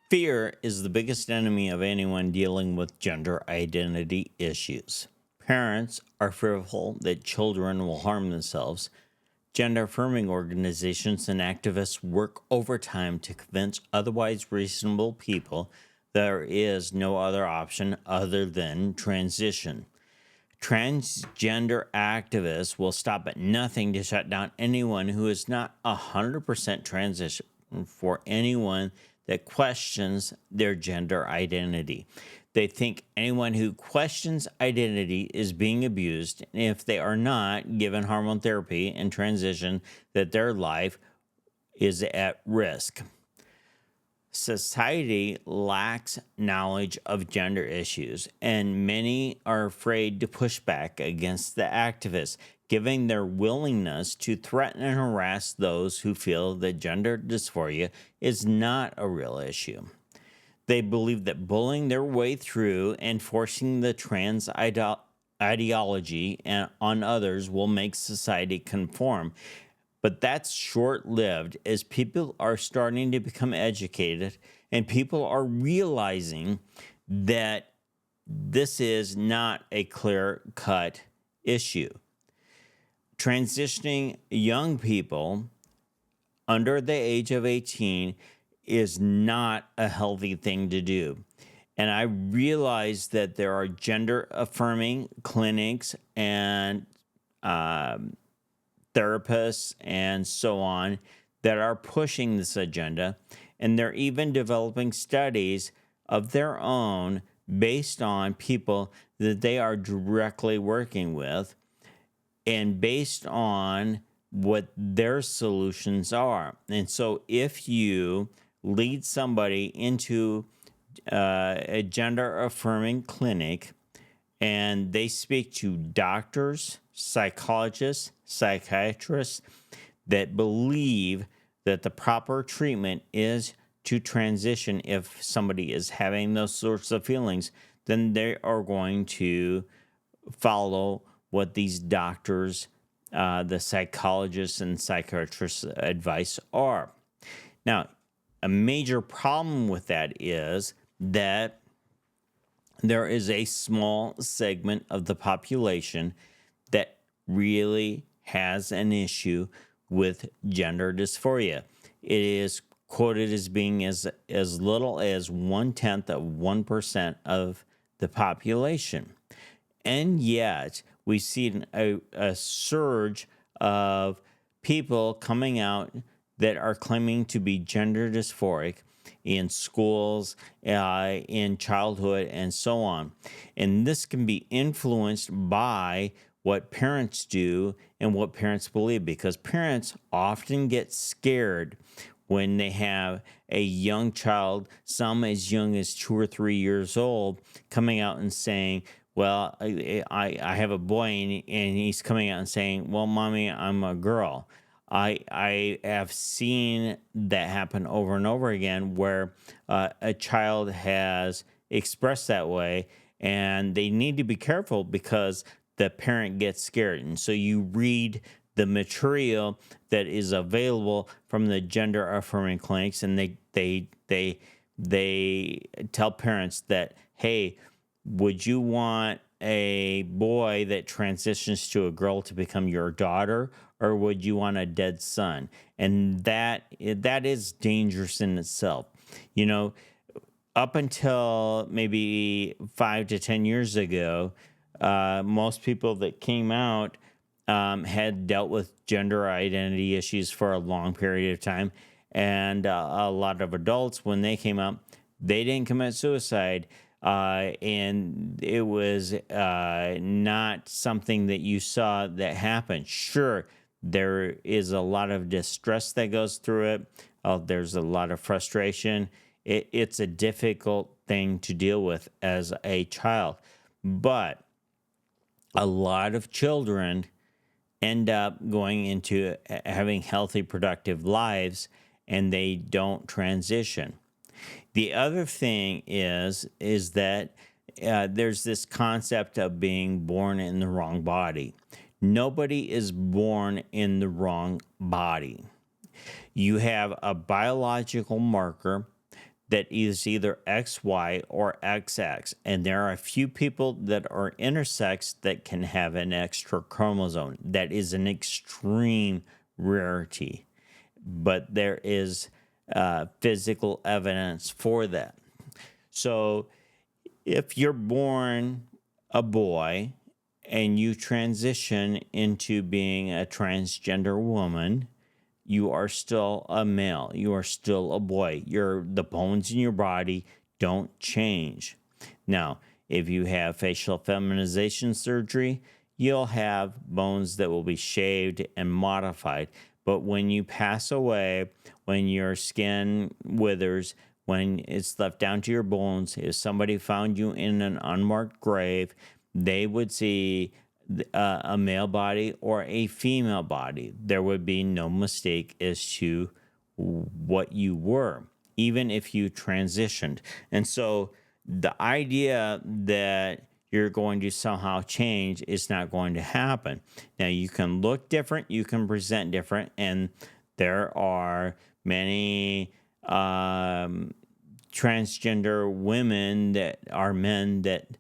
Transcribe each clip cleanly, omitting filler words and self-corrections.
Fear is the biggest enemy of anyone dealing with gender identity issues. Parents are fearful that children will harm themselves. Gender affirming organizations and activists work overtime to convince otherwise reasonable people there is no other option other than transition. Transgender activists will stop at nothing to shut down anyone who is not 100% transition for anyone that questions their gender identity. They think anyone who questions identity is being abused, and if they are not given hormone therapy and transition, that their life is at risk. Society lacks knowledge of gender issues, and many are afraid to push back against the activists, giving their willingness to threaten and harass those who feel that gender dysphoria is not a real issue. They believe that bullying their way through and forcing the trans ideology on others will make society conform, but that's short lived as people are starting to become educated and people are realizing that this is not a clear cut issue. Transitioning young people under the age of 18 is not a healthy thing to do. And I realize that there are gender affirming clinics and therapists and so on that are pushing this agenda. And they're even developing studies of their own based on people that they are directly working with and based on what their solutions are. And so if you lead somebody into a gender affirming clinic and they speak to doctors, psychologists, psychiatrists that believe that the proper treatment is to transition if somebody is having those sorts of feelings, then they are going to follow what these doctors, the psychologists and psychiatrists' advice are. Now, a major problem with that is that there is a small segment of the population that really has an issue with gender dysphoria. It is quoted as being as little as 0.1% of the population. And yet, we see a surge of people coming out that are claiming to be gender dysphoric in schools, in childhood, and so on. And this can be influenced by what parents do and what parents believe, because parents often get scared when they have a young child, some as young as 2 or 3 years old, coming out and saying, well, I have a boy, and he's coming out and saying, well, mommy, I'm a girl. I have seen that happen over and over again where a child has expressed that way, and they need to be careful because the parent gets scared. And so you read the material that is available from the gender affirming clinics, and they tell parents that, hey, would you want a boy that transitions to a girl to become your daughter, or would you want a dead son? And that is dangerous in itself. You know, up until maybe 5 to 10 years ago, most people that came out had dealt with gender identity issues for a long period of time. And a lot of adults, when they came out, they didn't commit suicide. And it was not something that you saw that happened. Sure, there is a lot of distress that goes through it. There's a lot of frustration. It's a difficult thing to deal with as a child. But a lot of children end up going into having healthy, productive lives, and they don't transition. The other thing is that there's this concept of being born in the wrong body. Nobody is born in the wrong body. You have a biological marker that is either XY or XX. And there are a few people that are intersex that can have an extra chromosome. That is an extreme rarity, but there is physical evidence for that. So if you're born a boy and you transition into being a transgender woman, you are still a male. You are still a boy. The bones in your body don't change. Now, if you have facial feminization surgery, you'll have bones that will be shaved and modified. But when you pass away, when your skin withers, when it's left down to your bones, if somebody found you in an unmarked grave, they would see a male body or a female body. There would be no mistake as to what you were, even if you transitioned. And so the idea that you're going to somehow change is not going to happen. Now, you can look different, you can present different, and there are many transgender women that are men that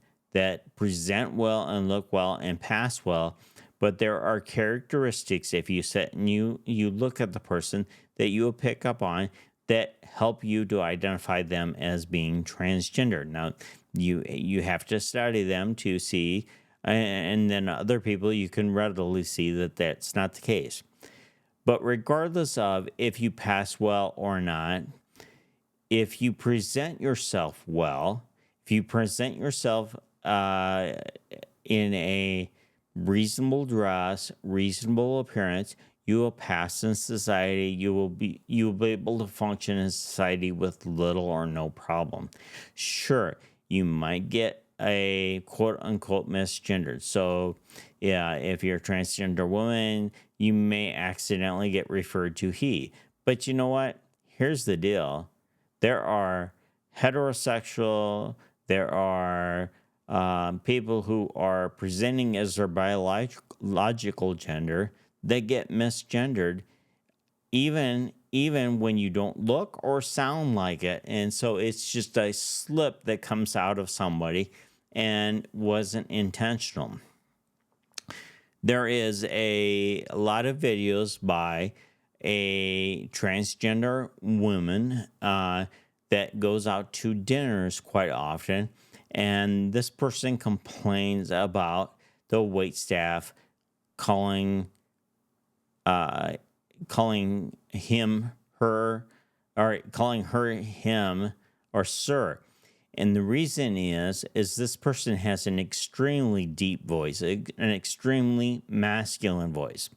present well and look well and pass well, but there are characteristics if you sit and you look at the person that you will pick up on that help you to identify them as being transgender. Now, you have to study them to see, and then other people you can readily see that that's not the case. But regardless of if you pass well or not, if you present yourself well, if you present yourself in a reasonable dress, reasonable appearance, you will pass in society. You will be able to function in society with little or no problem. Sure, you might get a quote unquote misgendered. So, yeah, if you're a transgender woman, you may accidentally get referred to he. But you know what? Here's the deal. There are heterosexual, there are people who are presenting as their biological gender that get misgendered, even when you don't look or sound like it. And so it's just a slip that comes out of somebody and wasn't intentional. There is a lot of videos by a transgender woman that goes out to dinners quite often, and this person complains about the wait staff calling calling him her, or calling her him or sir. And the reason is this person has an extremely deep voice, an extremely masculine voice.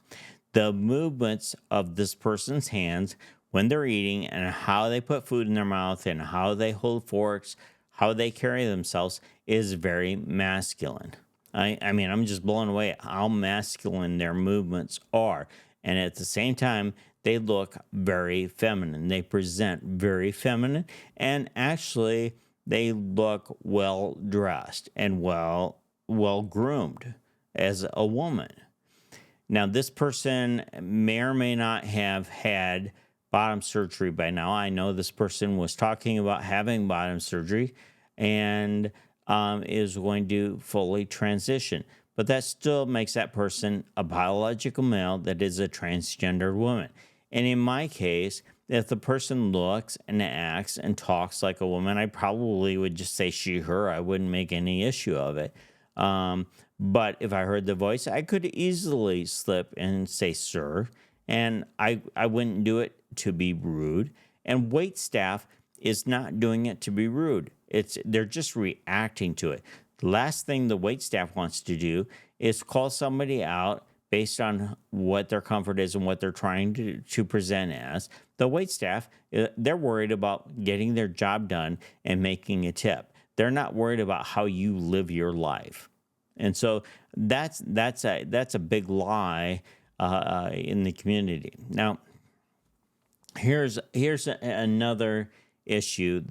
The movements of this person's hands when they're eating and how they put food in their mouth and how they hold forks, how they carry themselves is very masculine. I mean, I'm just blown away at how masculine their movements are. And at the same time, they look very feminine. They present very feminine, and actually, they look well dressed and well groomed as a woman. Now, this person may or may not have had bottom surgery by now. I know this person was talking about having bottom surgery and is going to fully transition. But that still makes that person a biological male that is a transgendered woman. And in my case, if the person looks and acts and talks like a woman, I probably would just say she, her. I wouldn't make any issue of it. But if I heard the voice, I could easily slip and say sir. And I wouldn't do it to be rude. And wait staff is not doing it to be rude. They're just reacting to it. The last thing the wait staff wants to do is call somebody out based on what their comfort is and what they're trying to present as. The wait staff, they're worried about getting their job done and making a tip. They're not worried about how you live your life. And so that's a big lie in the community. Now, here's another issue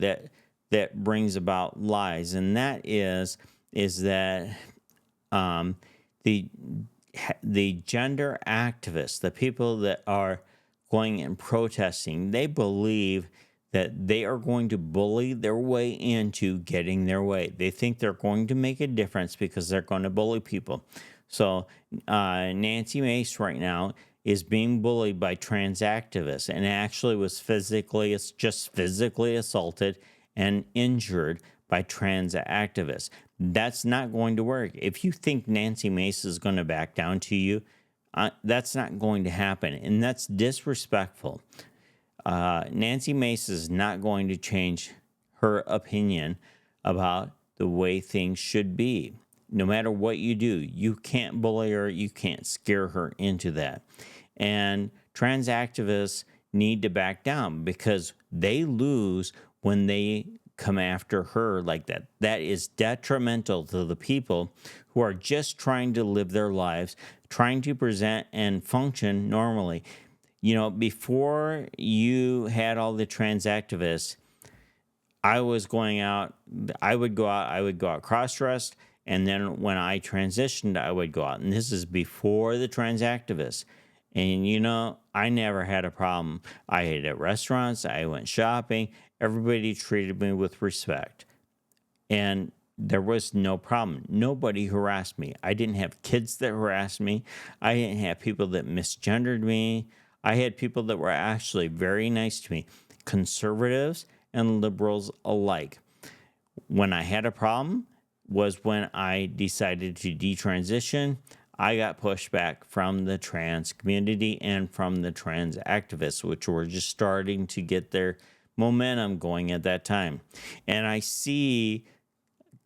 that brings about lies, and that is that the gender activists, the people that are going and protesting, they believe that they are going to bully their way into getting their way. They think they're going to make a difference because they're going to bully people. So Nancy Mace right now is being bullied by trans activists and actually was physically assaulted and injured by trans activists. That's not going to work. If you think Nancy Mace is going to back down to you, that's not going to happen, and that's disrespectful. Nancy Mace is not going to change her opinion about the way things should be. No matter what you do, you can't bully her, you can't scare her into that. And trans activists need to back down because they lose when they come after her like that. That is detrimental to the people who are just trying to live their lives, trying to present and function normally. You know, before you had all the trans activists, I was going out, I would go out cross-dressed, and then when I transitioned, I would go out. And this is before the trans activists. And, you know, I never had a problem. I ate at restaurants, I went shopping, everybody treated me with respect. And there was no problem. Nobody harassed me. I didn't have kids that harassed me. I didn't have people that misgendered me. I had people that were actually very nice to me, conservatives and liberals alike. When I had a problem was when I decided to detransition. I got pushback from the trans community and from the trans activists, which were just starting to get their momentum going at that time. And I see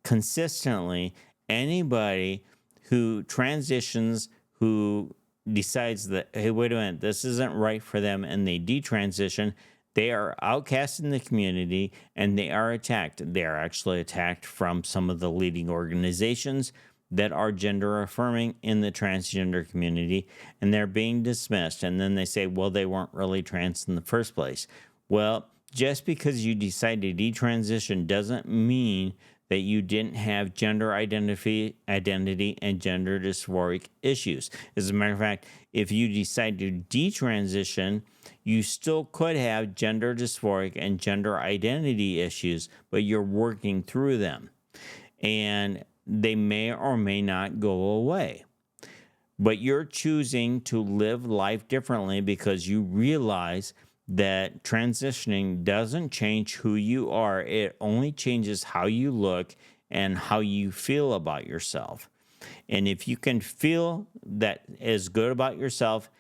consistently anybody who transitions, who decides that, hey, wait a minute, this isn't right for them, and they detransition, they are outcast in the community and they are attacked. They are actually attacked from some of the leading organizations that are gender affirming in the transgender community, and they're being dismissed. And then they say, well, they weren't really trans in the first place. Well, just because you decide to detransition doesn't mean that you didn't have gender identity and gender dysphoric issues. As a matter of fact, if you decide to detransition, you still could have gender dysphoric and gender identity issues, but you're working through them. And they may or may not go away. But you're choosing to live life differently because you realize that transitioning doesn't change who you are. It only changes how you look and how you feel about yourself. And if you can feel that is good about yourself,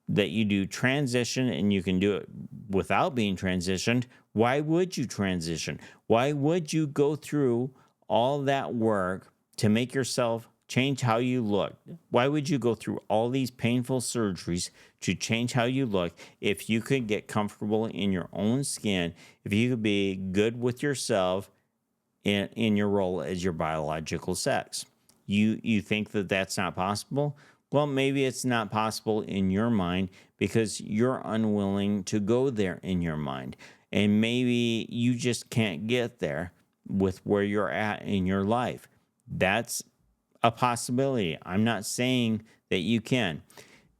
that you do transition and you can do it without being transitioned, why would you transition? Why would you go through all that work to make yourself change how you look? Why would you go through all these painful surgeries to change how you look if you could get comfortable in your own skin, if you could be good with yourself in your role as your biological sex? You think that that's not possible? Well, maybe it's not possible in your mind because you're unwilling to go there in your mind. And maybe you just can't get there with where you're at in your life. That's a possibility. I'm not saying that you can.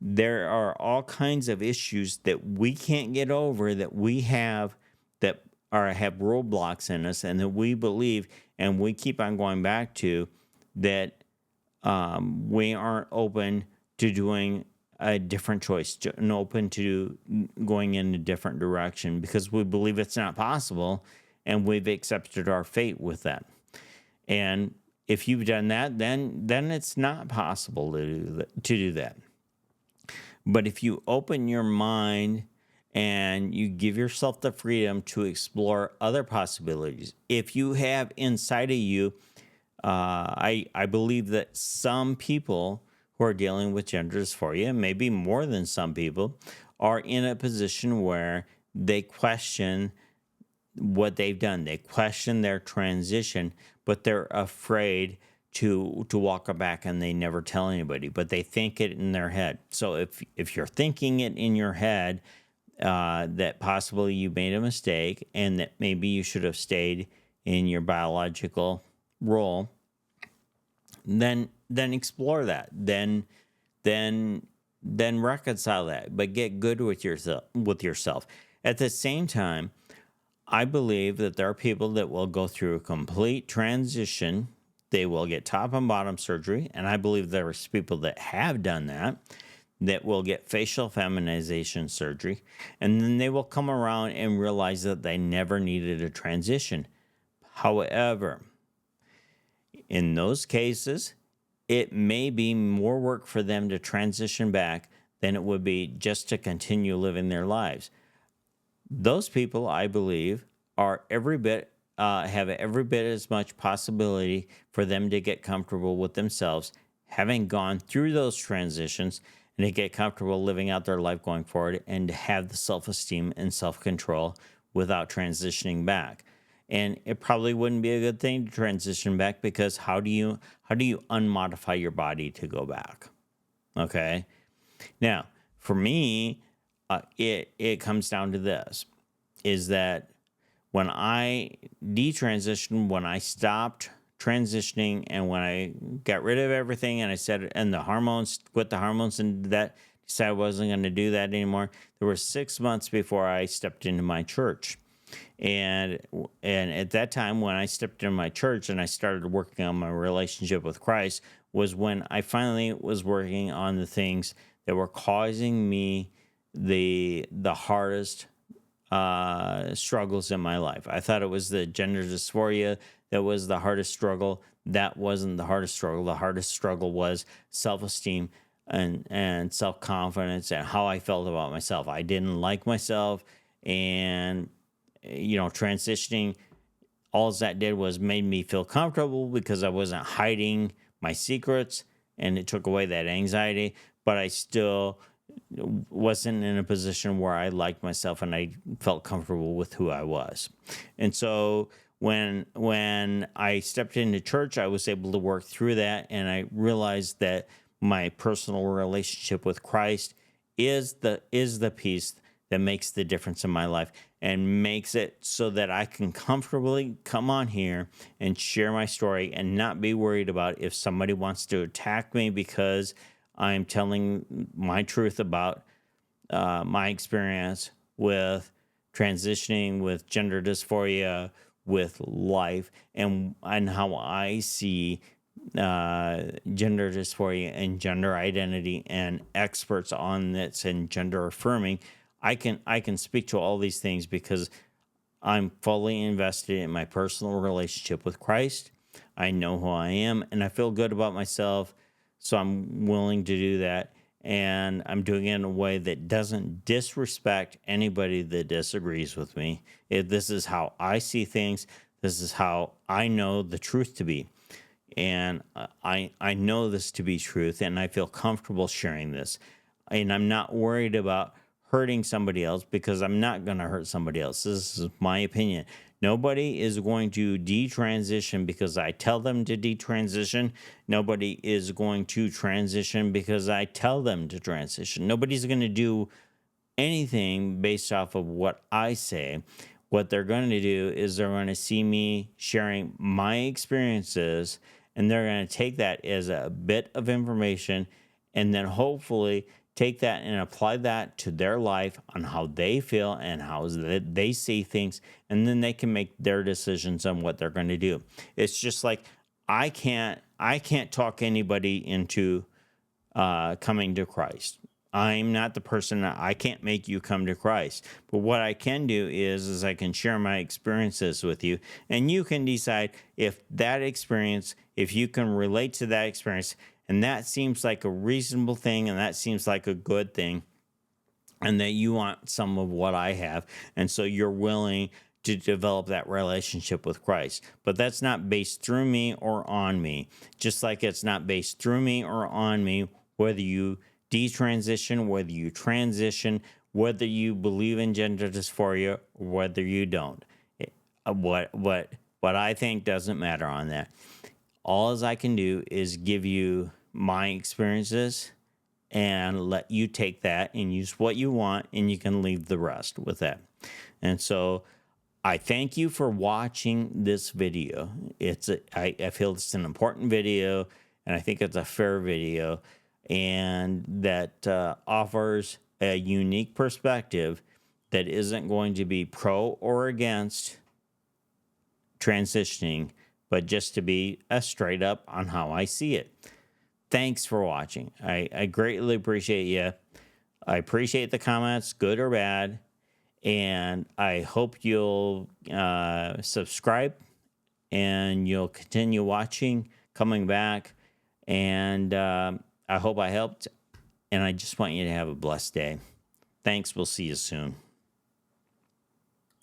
There are all kinds of issues that we can't get over, that we have, that have roadblocks in us, and that we believe and we keep on going back to, that we aren't open to doing a different choice and open to going in a different direction because we believe it's not possible, and we've accepted our fate with that. And if you've done that, then it's not possible to do that. But if you open your mind and you give yourself the freedom to explore other possibilities, if you have inside of you, I believe that some people who are dealing with gender dysphoria, maybe more than some people, are in a position where they question what they've done. They question their transition, but they're afraid to walk it back, and they never tell anybody, but they think it in their head. So if you're thinking it in your head, that possibly you made a mistake and that maybe you should have stayed in your biological role, then explore that. Then reconcile that, but get good with yourself. At the same time, I believe that there are people that will go through a complete transition. They will get top and bottom surgery. And I believe there's people that have done that, that will get facial feminization surgery. And then they will come around and realize that they never needed a transition. However, in those cases, it may be more work for them to transition back than it would be just to continue living their lives. Those people, I believe, are every bit have every bit as much possibility for them to get comfortable with themselves, having gone through those transitions, and to get comfortable living out their life going forward, and to have the self-esteem and self-control without transitioning back. And it probably wouldn't be a good thing to transition back, because how do you unmodify your body to go back? Okay. Now, for me, it comes down to this: is that when I detransitioned, when I stopped transitioning, and when I got rid of everything, and I said, and the hormones, quit the hormones, and that, decided I wasn't going to do that anymore. There were 6 months before I stepped into my church. And at that time, when I stepped into my church and I started working on my relationship with Christ, was when I finally was working on the things that were causing me the hardest struggles in my life. I thought it was the gender dysphoria that was the hardest struggle. That wasn't the hardest struggle. The hardest struggle was self-esteem and self-confidence, and how I felt about myself. I didn't like myself, and transitioning, all that did was made me feel comfortable, because I wasn't hiding my secrets, and it took away that anxiety. But I still wasn't in a position where I liked myself and I felt comfortable with who I was. And so when I stepped into church, I was able to work through that, and I realized that my personal relationship with Christ is the piece that makes the difference in my life, and makes it so that I can comfortably come on here and share my story, and not be worried about if somebody wants to attack me because I'm telling my truth about my experience with transitioning, with gender dysphoria, with life, and how I see gender dysphoria and gender identity, and experts on this and gender affirming. I can speak to all these things because I'm fully invested in my personal relationship with Christ. I know who I am, and I feel good about myself, so I'm willing to do that. And I'm doing it in a way that doesn't disrespect anybody that disagrees with me. This is how I see things. This is how I know the truth to be. And I know this to be truth, and I feel comfortable sharing this. And I'm not worried about hurting somebody else, because I'm not going to hurt somebody else. This is my opinion. Nobody is going to detransition because I tell them to detransition. Nobody is going to transition because I tell them to transition. Nobody's going to do anything based off of what I say. What they're going to do is they're going to see me sharing my experiences, and they're going to take that as a bit of information, and then hopefully take that and apply that to their life, on how they feel and how they see things, and then they can make their decisions on what they're going to do. It's just like I can't talk anybody into coming to Christ. I'm not the person. That I can't make you come to Christ. But what I can do is I can share my experiences with you, and you can decide if that experience, if you can relate to that experience, and that seems like a reasonable thing, and that seems like a good thing, and that you want some of what I have, and so you're willing to develop that relationship with Christ. But that's not based through me or on me, just like it's not based through me or on me whether you detransition, whether you transition, whether you believe in gender dysphoria, or whether you don't. What I think doesn't matter on that. All as I can do is give you my experiences, and let you take that and use what you want, and you can leave the rest with that. And so I thank you for watching this video. I feel it's an important video, and I think it's a fair video, and that offers a unique perspective that isn't going to be pro or against transitioning, but just to be a straight up on how I see it. Thanks for watching. I greatly appreciate you. I appreciate the comments, good or bad. And I hope you'll subscribe and you'll continue watching, coming back. And I hope I helped. And I just want you to have a blessed day. Thanks. We'll see you soon.